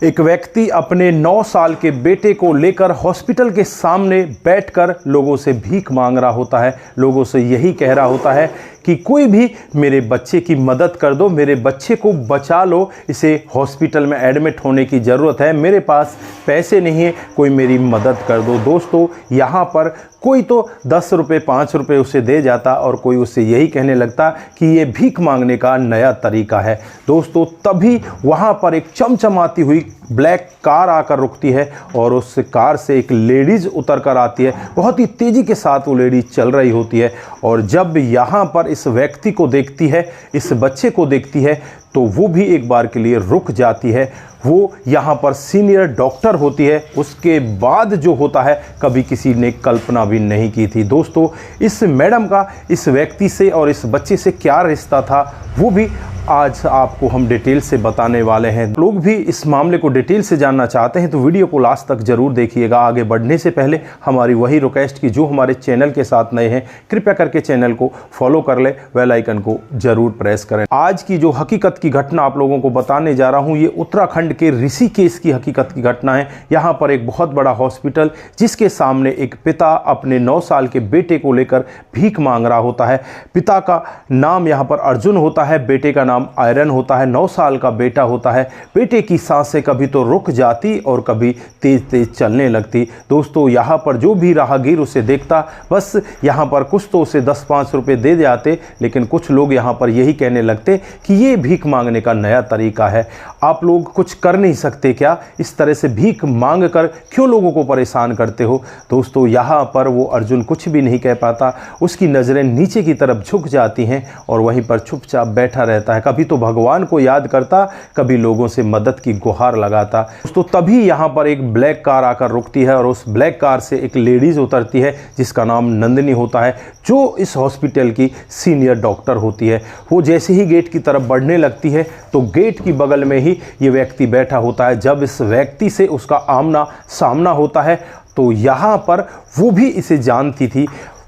एक व्यक्ति अपने 9 साल के बेटे को लेकर हॉस्पिटल के सामने बैठकर लोगों से भीख मांग रहा होता है। लोगों से यही कह रहा होता है कि कोई भी मेरे बच्चे की मदद कर दो, मेरे बच्चे को बचा लो, इसे हॉस्पिटल में एडमिट होने की ज़रूरत है, मेरे पास पैसे नहीं है, कोई मेरी मदद कर दो। दोस्तों, यहाँ पर कोई तो 10 रुपये 5 रुपये उसे दे जाता और कोई उससे यही कहने लगता कि ये भीख मांगने का नया तरीका है। दोस्तों, तभी वहाँ पर एक चमचमाती हुई ब्लैक कार आकर रुकती है और उस कार से एक लेडीज़ उतर कर आती है। बहुत ही तेज़ी के साथ वो लेडीज़ चल रही होती है और जब यहाँ पर इस व्यक्ति को देखती है, इस बच्चे को देखती है, तो वो भी एक बार के लिए रुक जाती है। वो यहाँ पर सीनियर डॉक्टर होती है। उसके बाद जो होता है कभी किसी ने कल्पना भी नहीं की थी। दोस्तों, इस मैडम का इस व्यक्ति से और इस बच्चे से क्या रिश्ता था वो भी आज आपको हम डिटेल से बताने वाले हैं। लोग भी इस मामले को डिटेल से जानना चाहते हैं तो वीडियो को लास्ट तक जरूर देखिएगा। आगे बढ़ने से पहले हमारी वही रिक्वेस्ट की जो हमारे चैनल के साथ नए हैं, कृपया करके चैनल को फॉलो कर ले, बेल आइकन को जरूर प्रेस करें। आज की जो हकीकत की घटना आप लोगों को बताने जा रहा हूँ, ये उत्तराखंड के ऋषिकेश की हकीकत की घटना है। यहाँ पर एक बहुत बड़ा हॉस्पिटल, जिसके सामने एक पिता अपने 9 साल के बेटे को लेकर भीख मांग रहा होता है। पिता का नाम यहाँ पर अर्जुन होता है, बेटे का नाम आयरन होता है। 9 साल का बेटा होता है। बेटे की सांसें कभी तो रुक जाती और कभी तेज तेज चलने लगती। दोस्तों, यहाँ पर जो भी राहगीर उसे देखता, बस यहाँ पर कुछ तो उसे 10-5 रुपये दे जाते, लेकिन कुछ लोग यहाँ पर यही कहने लगते कि ये भीख मांगने का नया तरीका है। आप लोग कुछ कर नहीं सकते क्या? इस तरह से भीख मांग कर क्यों लोगों को परेशान करते हो? दोस्तों, यहाँ पर वो अर्जुन कुछ भी नहीं कह पाता। उसकी नज़रें नीचे की तरफ झुक जाती हैं और वहीं पर चुपचाप बैठा रहता है। कभी तो भगवान को याद करता, कभी लोगों से मदद की गुहार लगाता। दोस्तों, तभी यहाँ पर एक ब्लैक कार आकर रुकती है और उस ब्लैक कार से एक लेडीज़ उतरती है जिसका नाम नंदिनी होता है, जो इस हॉस्पिटल की सीनियर डॉक्टर होती है। वो जैसे ही गेट की तरफ बढ़ने लगती है तो गेट की बगल में ही ये व्यक्ति बैठा होता है। जब इस व्यक्ति से उसका आमना सामना होता है तो यहाँ पर वो भी इसे जानती थी।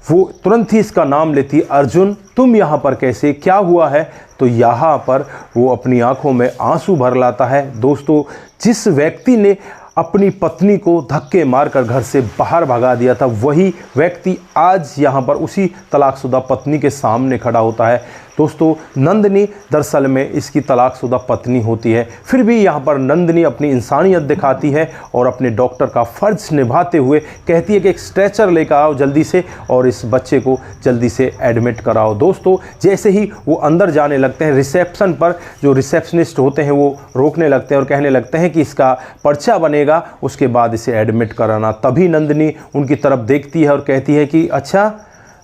वो तुरंत ही इसका नाम लेती, अर्जुन तुम यहाँ पर कैसे, क्या हुआ है? तो यहाँ पर वो अपनी आंखों में आंसू भर लाता है। दोस्तों, जिस व्यक्ति ने अपनी पत्नी को धक्के मारकर घर से बाहर भगा दिया था, वही व्यक्ति आज यहाँ पर उसी तलाकशुदा पत्नी के सामने खड़ा होता है। दोस्तों, नंदिनी दरअसल में इसकी तलाकशुदा पत्नी होती है। फिर भी यहाँ पर नंदिनी अपनी इंसानियत दिखाती है और अपने डॉक्टर का फ़र्ज निभाते हुए कहती है कि एक स्ट्रेचर लेकर आओ जल्दी से और इस बच्चे को जल्दी से एडमिट कराओ। दोस्तों, जैसे ही वो अंदर जाने लगते हैं, रिसेप्शन पर जो रिसेप्शनिस्ट होते हैं वो रोकने लगते हैं और कहने लगते हैं कि इसका पर्चा बनेगा, उसके बाद इसे एडमिट कराना। तभी नंदिनी उनकी तरफ देखती है और कहती है कि अच्छा।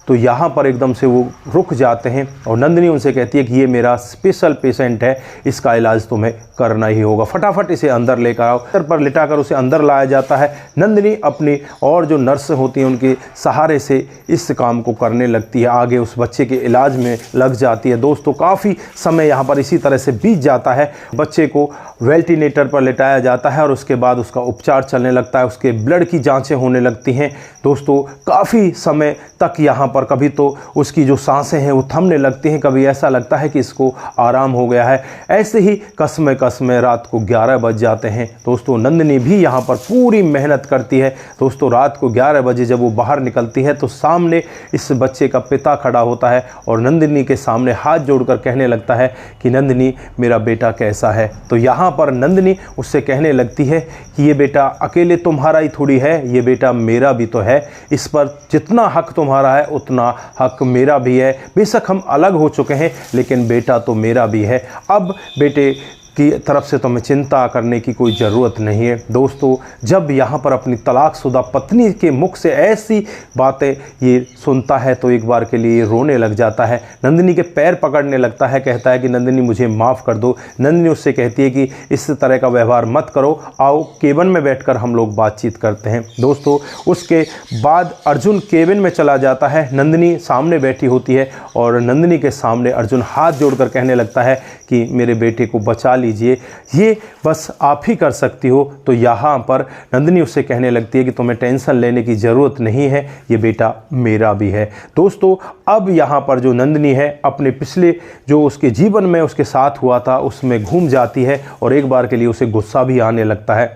तो यहाँ पर एकदम से वो रुक जाते हैं और नंदिनी उनसे कहती है कि ये मेरा स्पेशल पेशेंट है, इसका इलाज तुम्हें करना ही होगा, फटाफट इसे अंदर लेकर आओ। सर पर लिटाकर उसे अंदर लाया जाता है। नंदिनी अपनी और जो नर्स होती हैं उनके सहारे से इस काम को करने लगती है, आगे उस बच्चे के इलाज में लग जाती है। दोस्तों, काफ़ी समय यहाँ पर इसी तरह से बीत जाता है। बच्चे को वेंटिलेटर पर लिटाया जाता है और उसके बाद उसका उपचार चलने लगता है, उसके ब्लड की जाँचें होने लगती हैं। दोस्तों, काफ़ी समय तक यहाँ पर कभी तो उसकी जो सांसें हैं वो थमने लगती हैं, कभी ऐसा लगता है कि इसको आराम हो गया है। ऐसे ही कसमे कसमे रात को 11 बज जाते हैं। दोस्तों, नंदिनी भी यहाँ पर पूरी मेहनत करती है। दोस्तों, रात को 11 बजे जब वो बाहर निकलती है तो सामने इस बच्चे का पिता खड़ा होता है और नंदिनी के सामने हाथ जोड़कर कहने लगता है कि नंदिनी, मेरा बेटा कैसा है? तो यहाँ पर नंदिनी उससे कहने लगती है कि ये बेटा अकेले तुम्हारा ही थोड़ी है, ये बेटा मेरा भी तो है। इस पर जितना हक तुम्हारा है उतना हक मेरा भी है। बेशक हम अलग हो चुके हैं लेकिन बेटा तो मेरा भी है। अब बेटे की तरफ से तो हमें चिंता करने की कोई ज़रूरत नहीं है। दोस्तों, जब यहाँ पर अपनी तलाकशुदा पत्नी के मुख से ऐसी बातें ये सुनता है तो एक बार के लिए रोने लग जाता है। नंदिनी के पैर पकड़ने लगता है, कहता है कि नंदिनी मुझे माफ़ कर दो। नंदिनी उससे कहती है कि इस तरह का व्यवहार मत करो, आओ केबिन में बैठकर हम लोग बातचीत करते हैं। दोस्तों, उसके बाद अर्जुन केबिन में चला जाता है। नंदिनी सामने बैठी होती है और नंदिनी के सामने अर्जुन हाथ जोड़कर कहने लगता है कि मेरे बेटे को बचा लीजिए, लीजिए, ये बस आप ही कर सकती हो। तो यहाँ पर नंदिनी उससे कहने लगती है कि तुम्हें टेंशन लेने की ज़रूरत नहीं है, ये बेटा मेरा भी है। दोस्तों अब यहाँ पर जो नंदिनी है अपने पिछले जो उसके जीवन में उसके साथ हुआ था उसमें घूम जाती है और एक बार के लिए उसे गुस्सा भी आने लगता है।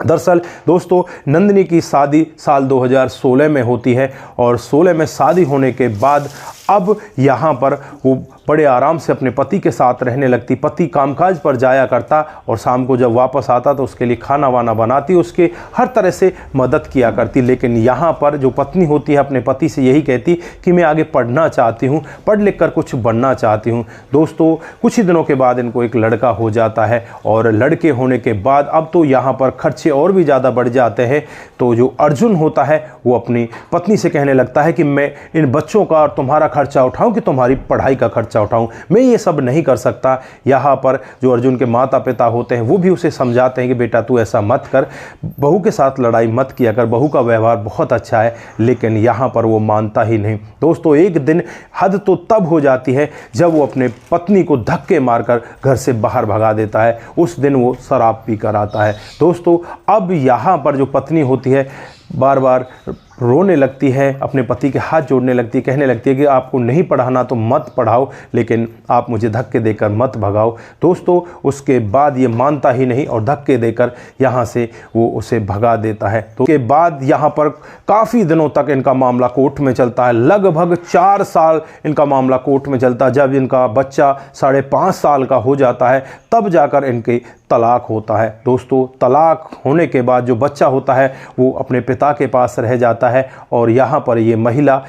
दरअसल दोस्तों नंदिनी की शादी साल 2016 में होती है और 16 में शादी होने के बाद अब यहाँ पर वो बड़े आराम से अपने पति के साथ रहने लगती। पति कामकाज पर जाया करता और शाम को जब वापस आता तो उसके लिए खाना वाना बनाती, उसके हर तरह से मदद किया करती। लेकिन यहाँ पर जो पत्नी होती है अपने पति से यही कहती कि मैं आगे पढ़ना चाहती हूँ, पढ़ लिख कर कुछ बनना चाहती हूँ। दोस्तों कुछ ही दिनों के बाद इनको एक लड़का हो जाता है और लड़के होने के बाद अब तो यहाँ पर खर्चे और भी ज़्यादा बढ़ जाते हैं। तो जो अर्जुन होता है वो अपनी पत्नी से कहने लगता है कि मैं इन बच्चों का और तुम्हारा खर्चा उठाऊं कि तुम्हारी पढ़ाई का खर्चा उठाऊं, मैं ये सब नहीं कर सकता। यहाँ पर जो अर्जुन के माता पिता होते हैं वो भी उसे समझाते हैं कि बेटा तू ऐसा मत कर, बहू के साथ लड़ाई मत किया कर, बहू का व्यवहार बहुत अच्छा है। लेकिन यहाँ पर वो मानता ही नहीं। दोस्तों एक दिन हद तो तब हो जाती है जब वो अपने पत्नी को धक्के मारकर घर से बाहर भगा देता है। उस दिन वो शराब पी कर आता है। दोस्तों अब यहाँ पर जो पत्नी होती है बार बार रोने लगती है, अपने पति के हाथ जोड़ने लगती है, कहने लगती है कि आपको नहीं पढ़ाना तो मत पढ़ाओ, लेकिन आप मुझे धक्के देकर मत भगाओ। दोस्तों उसके बाद ये मानता ही नहीं और धक्के देकर यहाँ से वो उसे भगा देता है। तो उसके बाद यहाँ पर काफ़ी दिनों तक इनका मामला कोर्ट में चलता है। लगभग 4 साल इनका मामला कोर्ट में चलता है। जब इनका बच्चा 5.5 साल का हो जाता है तब जाकर इनके तलाक होता है। दोस्तों तलाक होने के बाद जो बच्चा होता है वो अपने पिता के पास रह जाता है और यहाँ पर ये महिला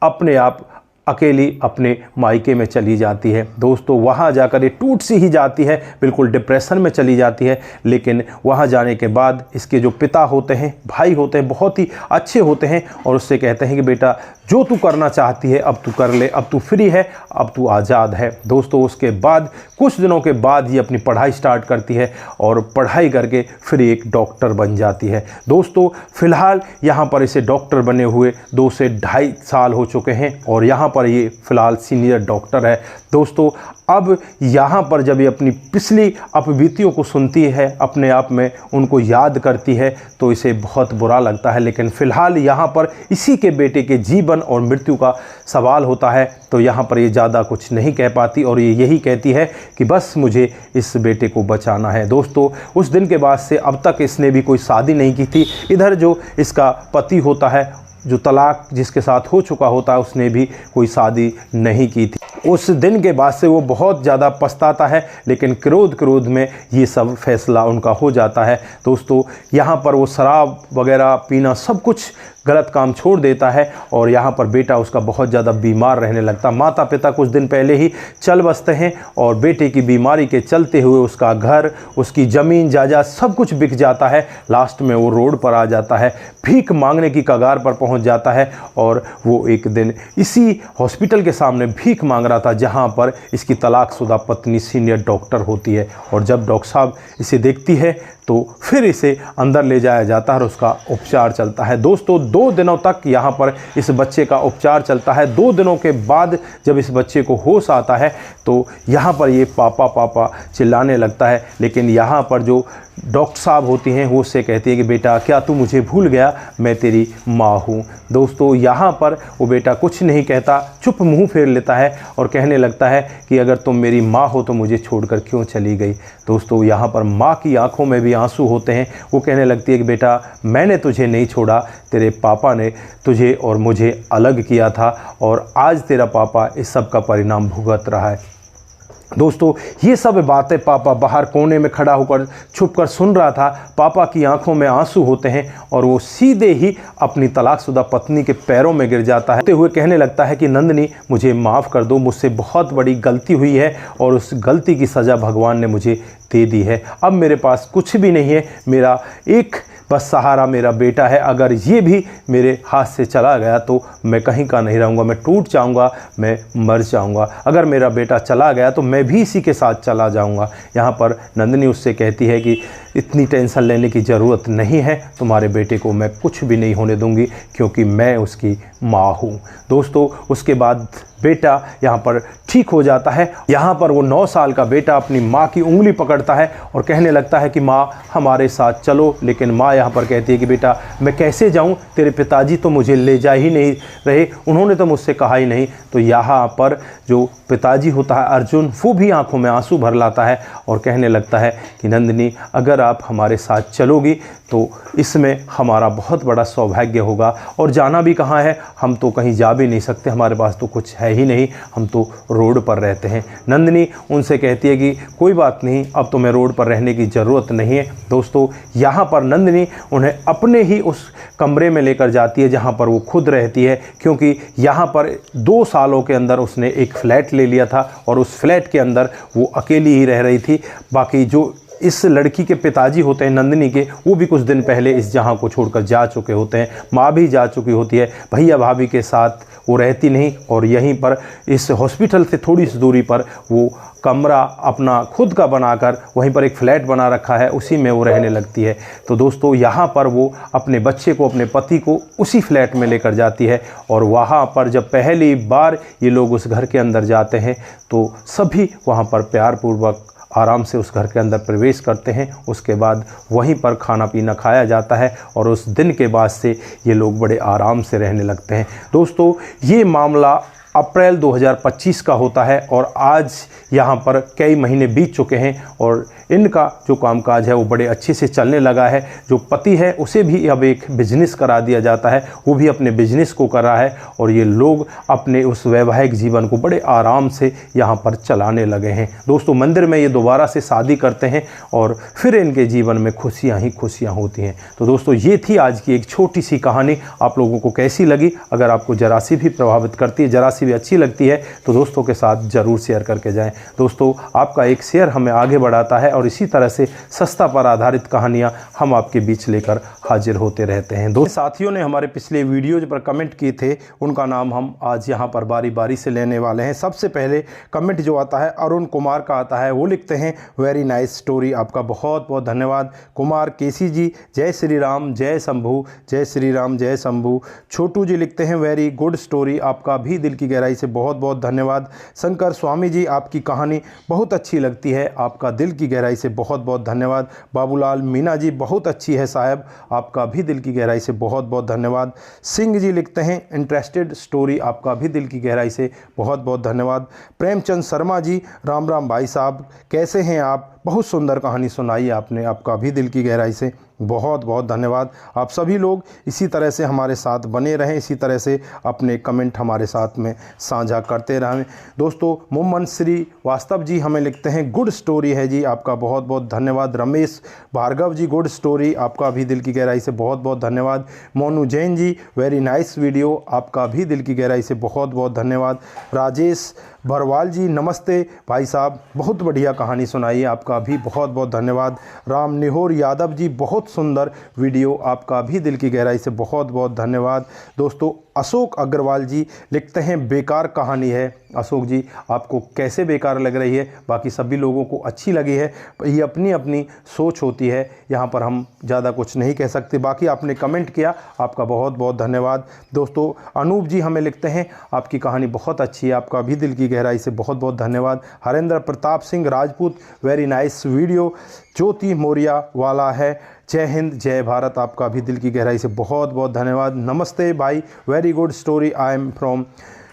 अपने आप अकेली अपने मायके में चली जाती है। दोस्तों वहाँ जाकर ये टूट सी ही जाती है, बिल्कुल डिप्रेशन में चली जाती है। लेकिन वहाँ जाने के बाद इसके जो पिता होते हैं, भाई होते हैं, बहुत ही अच्छे होते हैं और उससे कहते हैं कि बेटा जो तू करना चाहती है अब तू कर ले, अब तू फ्री है, अब तू आज़ाद है। दोस्तों उसके बाद कुछ दिनों के बाद ये अपनी पढ़ाई स्टार्ट करती है और पढ़ाई करके फिर एक डॉक्टर बन जाती है। दोस्तों फ़िलहाल यहाँ पर इसे डॉक्टर बने हुए 2 से 2.5 साल हो चुके हैं और यहाँ पर ये फ़िलहाल सीनियर डॉक्टर है। दोस्तों अब यहाँ पर जब ये अपनी पिछली अपबीतियों को सुनती है, अपने आप में उनको याद करती है तो इसे बहुत बुरा लगता है। लेकिन फ़िलहाल यहाँ पर इसी के बेटे के जीवन और मृत्यु का सवाल होता है तो यहाँ पर ये ज़्यादा कुछ नहीं कह पाती और ये यही कहती है कि बस मुझे इस बेटे को बचाना है। दोस्तों उस दिन के बाद से अब तक इसने भी कोई शादी नहीं की थी। इधर जो इसका पति होता है, जो तलाक जिसके साथ हो चुका होता है, उसने भी कोई शादी नहीं की थी। उस दिन के बाद से वो बहुत ज़्यादा पछताता है, लेकिन क्रोध में ये सब फैसला उनका हो जाता है। दोस्तों यहाँ पर वो शराब वगैरह पीना सब कुछ गलत काम छोड़ देता है और यहाँ पर बेटा उसका बहुत ज़्यादा बीमार रहने लगता। माता पिता कुछ दिन पहले ही चल बसते हैं और बेटे की बीमारी के चलते हुए उसका घर, उसकी ज़मीन जायदाद सब कुछ बिक जाता है। लास्ट में वो रोड पर आ जाता है, भीख मांगने की कगार पर पहुँच जाता है और वो एक दिन इसी हॉस्पिटल के सामने भीख मांग रहा था जहाँ पर इसकी तलाकशुदा पत्नी सीनियर डॉक्टर होती है। और जब डॉक्टर साहब इसे देखती है तो फिर इसे अंदर ले जाया जाता है और उसका उपचार चलता है। दोस्तों 2 दिनों तक यहाँ पर इस बच्चे का उपचार चलता है। 2 दिनों के बाद जब इस बच्चे को होश आता है तो यहाँ पर ये पापा पापा चिल्लाने लगता है। लेकिन यहाँ पर जो डॉक्टर साहब होती हैं वो उससे कहती है कि बेटा क्या तू मुझे भूल गया, मैं तेरी माँ हूँ। दोस्तों यहाँ पर वो बेटा कुछ नहीं कहता, चुप मुँह फेर लेता है और कहने लगता है कि अगर तुम मेरी माँ हो तो मुझे छोड़कर क्यों चली गई। दोस्तों यहाँ पर माँ की आंखों में भी आंसू होते हैं। वो कहने लगती है कि बेटा मैंने तुझे नहीं छोड़ा, तेरे पापा ने तुझे और मुझे अलग किया था और आज तेरा पापा इस सब का परिणाम भुगत रहा है। दोस्तों ये सब बातें पापा बाहर कोने में खड़ा होकर छुपकर सुन रहा था। पापा की आंखों में आंसू होते हैं और वो सीधे ही अपनी तलाकशुदा पत्नी के पैरों में गिर जाता है, होते हुए कहने लगता है कि नंदिनी मुझे माफ़ कर दो, मुझसे बहुत बड़ी गलती हुई है और उस गलती की सज़ा भगवान ने मुझे दे दी है। अब मेरे पास कुछ भी नहीं है, मेरा एक बस सहारा मेरा बेटा है। अगर ये भी मेरे हाथ से चला गया तो मैं कहीं का नहीं रहूँगा, मैं टूट जाऊँगा, मैं मर जाऊँगा। अगर मेरा बेटा चला गया तो मैं भी इसी के साथ चला जाऊँगा। यहाँ पर नंदिनी उससे कहती है कि इतनी टेंशन लेने की ज़रूरत नहीं है, तुम्हारे बेटे को मैं कुछ भी नहीं होने दूंगी क्योंकि मैं उसकी माँ हूँ। दोस्तों उसके बाद बेटा यहाँ पर ठीक हो जाता है। यहाँ पर वो 9 साल का बेटा अपनी माँ की उंगली पकड़ता है और कहने लगता है कि माँ हमारे साथ चलो, लेकिन माँ यहाँ पर कहती है कि बेटा मैं कैसे जाऊँ, तेरे पिताजी तो मुझे ले जा ही नहीं रहे, उन्होंने तो मुझसे कहा ही नहीं। तो यहाँ पर जो पिताजी होता है अर्जुन, वो भी आंखों में आंसू भर लाता है और कहने लगता है कि नंदिनी अगर आप हमारे साथ चलोगी तो इसमें हमारा बहुत बड़ा सौभाग्य होगा। और जाना भी कहाँ है, हम तो कहीं जा भी नहीं सकते, हमारे पास तो कुछ है ही नहीं, हम तो रोड पर रहते हैं। नंदिनी उनसे कहती है कि कोई बात नहीं, अब तुम्हें रोड पर रहने की ज़रूरत नहीं है। दोस्तों यहाँ पर नंदिनी उन्हें अपने ही उस कमरे में लेकर जाती है जहाँ पर वो खुद रहती है, क्योंकि यहाँ पर 2 सालों के अंदर उसने एक फ्लैट ले लिया था और उस फ्लैट के अंदर वो अकेली ही रह रही थी। बाकी जो इस लड़की के पिताजी होते हैं नंदिनी के, वो भी कुछ दिन पहले इस जहां को छोड़कर जा चुके होते हैं, माँ भी जा चुकी होती है, भैया भाभी के साथ वो रहती नहीं और यहीं पर इस हॉस्पिटल से थोड़ी सी दूरी पर वो कमरा अपना खुद का बनाकर वहीं पर एक फ्लैट बना रखा है, उसी में वो रहने लगती है। तो दोस्तों यहाँ पर वो अपने बच्चे को, अपने पति को उसी फ्लैट में लेकर जाती है और वहाँ पर जब पहली बार ये लोग उस घर के अंदर जाते हैं तो सभी वहाँ पर प्यारपूर्वक आराम से उस घर के अंदर प्रवेश करते हैं। उसके बाद वहीं पर खाना पीना खाया जाता है और उस दिन के बाद से ये लोग बड़े आराम से रहने लगते हैं। दोस्तों ये मामला अप्रैल 2025 का होता है और आज यहाँ पर कई महीने बीत चुके हैं और इनका जो कामकाज है वो बड़े अच्छे से चलने लगा है। जो पति है उसे भी अब एक बिजनेस करा दिया जाता है, वो भी अपने बिजनेस को कर रहा है और ये लोग अपने उस वैवाहिक जीवन को बड़े आराम से यहाँ पर चलाने लगे हैं। दोस्तों मंदिर में ये दोबारा से शादी करते हैं और फिर इनके जीवन में खुशियाँ ही खुशियाँ होती हैं। तो दोस्तों ये थी आज की एक छोटी सी कहानी। आप लोगों को कैसी लगी? अगर आपको जरा सी भी प्रभावित करती है, जरा सी भी अच्छी लगती है तो दोस्तों के साथ ज़रूर शेयर करके जाएं। दोस्तों आपका एक शेयर हमें आगे बढ़ाता है और इसी तरह से सस्ता पर आधारित कहानियां हम आपके बीच लेकर हाजिर होते रहते हैं। दो साथियों ने हमारे पिछले वीडियोज पर कमेंट किए थे, उनका नाम हम आज यहां पर बारी बारी से लेने वाले हैं। सबसे पहले कमेंट जो आता है अरुण कुमार का आता है, वो लिखते हैं वेरी नाइस स्टोरी। आपका बहुत बहुत धन्यवाद कुमार केसी जी। जय श्री राम जय शंभू, जय श्री राम जय शंभू। छोटू जी लिखते हैं वेरी गुड स्टोरी। आपका भी दिल की गहराई से बहुत बहुत धन्यवाद। शंकर स्वामी जी आपकी कहानी बहुत अच्छी लगती है, आपका दिल की गहराई से बहुत बहुत धन्यवाद। बाबूलाल मीना जी बहुत अच्छी है साहब, आपका भी दिल की गहराई से बहुत बहुत धन्यवाद। सिंह जी लिखते हैं इंटरेस्टेड स्टोरी। आपका भी दिल की गहराई से बहुत बहुत धन्यवाद। प्रेमचंद शर्मा जी राम राम भाई साहब, कैसे हैं आप? बहुत सुंदर कहानी सुनाई आपने, आपका भी दिल की गहराई से बहुत बहुत धन्यवाद। आप सभी लोग इसी तरह से हमारे साथ बने रहें, इसी तरह से अपने कमेंट हमारे साथ में साझा करते रहें। दोस्तों मोहम्मद श्री वास्तव जी हमें लिखते हैं गुड स्टोरी है जी, आपका बहुत बहुत धन्यवाद। रमेश भार्गव जी गुड स्टोरी, आपका भी दिल की गहराई से बहुत बहुत धन्यवाद। Monu Jain ji very nice video, आपका भी दिल की गहराई से बहुत बहुत धन्यवाद। राजेश भरवाल जी नमस्ते भाई साहब, बहुत बढ़िया कहानी सुनाई, आपका भी बहुत बहुत धन्यवाद। राम निहोर यादव जी बहुत सुंदर वीडियो, आपका भी दिल की गहराई से बहुत बहुत धन्यवाद। दोस्तों अशोक अग्रवाल जी लिखते हैं बेकार कहानी है। अशोक जी आपको कैसे बेकार लग रही है? बाकी सभी लोगों को अच्छी लगी है, ये अपनी अपनी सोच होती है, यहाँ पर हम ज़्यादा कुछ नहीं कह सकते। बाकी आपने कमेंट किया, आपका बहुत बहुत धन्यवाद। दोस्तों अनूप जी हमें लिखते हैं आपकी कहानी बहुत अच्छी है, आपका भी दिल की गहराई से बहुत बहुत धन्यवाद। Harendra Pratap Singh Rajput very nice video. Jyoti Maurya वाला है जय हिंद जय भारत, आपका भी दिल की गहराई से बहुत बहुत धन्यवाद। नमस्ते भाई very good story, I am from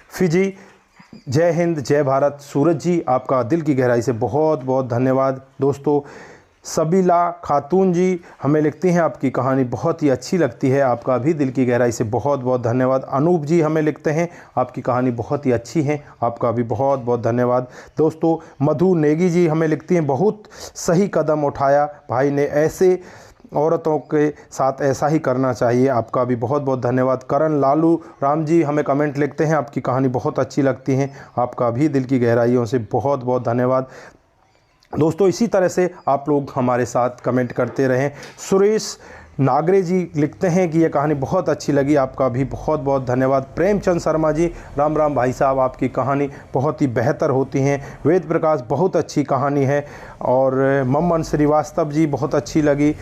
Fiji, जय हिंद जय भारत। सूरज जी आपका दिल की गहराई से बहुत बहुत धन्यवाद। दोस्तों सबीला खातून जी हमें लिखती हैं आपकी कहानी बहुत ही अच्छी लगती है, आपका भी दिल की गहराई से बहुत बहुत धन्यवाद। अनूप जी हमें लिखते हैं आपकी कहानी बहुत ही अच्छी है, आपका भी बहुत बहुत धन्यवाद। दोस्तों मधु नेगी जी हमें लिखती हैं बहुत सही कदम उठाया भाई ने, ऐसे औरतों के साथ ऐसा ही करना चाहिए, आपका भी बहुत बहुत धन्यवाद। करण लालू राम जी हमें कमेंट लिखते हैं आपकी कहानी बहुत अच्छी लगती है, आपका भी दिल की गहराइयों से बहुत बहुत धन्यवाद। दोस्तों इसी तरह से आप लोग हमारे साथ कमेंट करते रहें। सुरेश नागरे जी लिखते हैं कि यह कहानी बहुत अच्छी लगी, आपका भी बहुत बहुत धन्यवाद। प्रेमचंद शर्मा जी, राम राम भाई साहब, आपकी कहानी बहुत ही बेहतर होती हैं। वेद प्रकाश, बहुत अच्छी कहानी है। और मम्मन श्रीवास्तव जी, बहुत अच्छी लगी।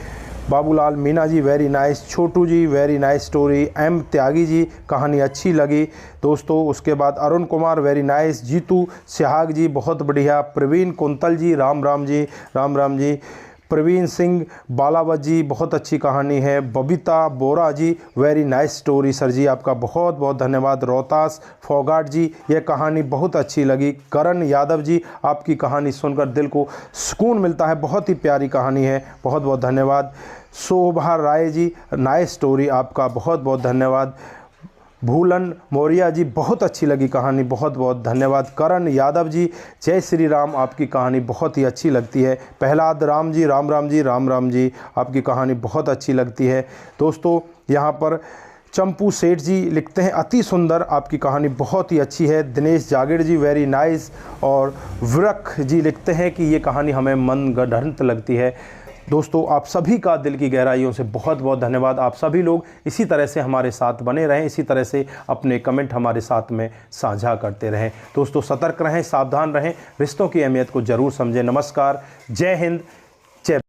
Babulal Meena ji, very nice. छोटू जी, very nice story. M Tyagi ji, कहानी अच्छी लगी दोस्तों। उसके बाद अरुण कुमार, वेरी नाइस। जीतू सिहाग जी, बहुत बढ़िया। प्रवीण कुंतल जी, राम राम जी, राम राम जी। प्रवीण सिंह बालावत जी, बहुत अच्छी कहानी है। बबीता बोरा जी, वेरी नाइस स्टोरी सर जी, आपका बहुत बहुत धन्यवाद। रोहतास फोगाट जी, यह कहानी बहुत अच्छी लगी। करण यादव जी, आपकी कहानी सुनकर दिल को सुकून मिलता है, बहुत ही प्यारी कहानी है, बहुत बहुत धन्यवाद। शोभा राय जी, नाइस स्टोरी, आपका बहुत बहुत धन्यवाद। भूलन मौर्या जी, बहुत अच्छी लगी कहानी, बहुत बहुत धन्यवाद। करण यादव जी, जय श्री राम, आपकी कहानी बहुत ही अच्छी लगती है। प्रहलाद राम जी, राम राम जी, राम राम जी, आपकी कहानी बहुत अच्छी लगती है दोस्तों। यहाँ पर चंपू सेठ जी लिखते हैं, अति सुंदर, आपकी कहानी बहुत ही अच्छी है। दिनेश जागीर जी, वेरी नाइस। और वृख जी लिखते हैं कि ये कहानी हमें मनगढ़ंत लगती है। दोस्तों, आप सभी का दिल की गहराइयों से बहुत बहुत धन्यवाद। आप सभी लोग इसी तरह से हमारे साथ बने रहें, इसी तरह से अपने कमेंट हमारे साथ में साझा करते रहें। दोस्तों, सतर्क रहें, सावधान रहें, रिश्तों की अहमियत को ज़रूर समझें। नमस्कार, जय हिंद, जय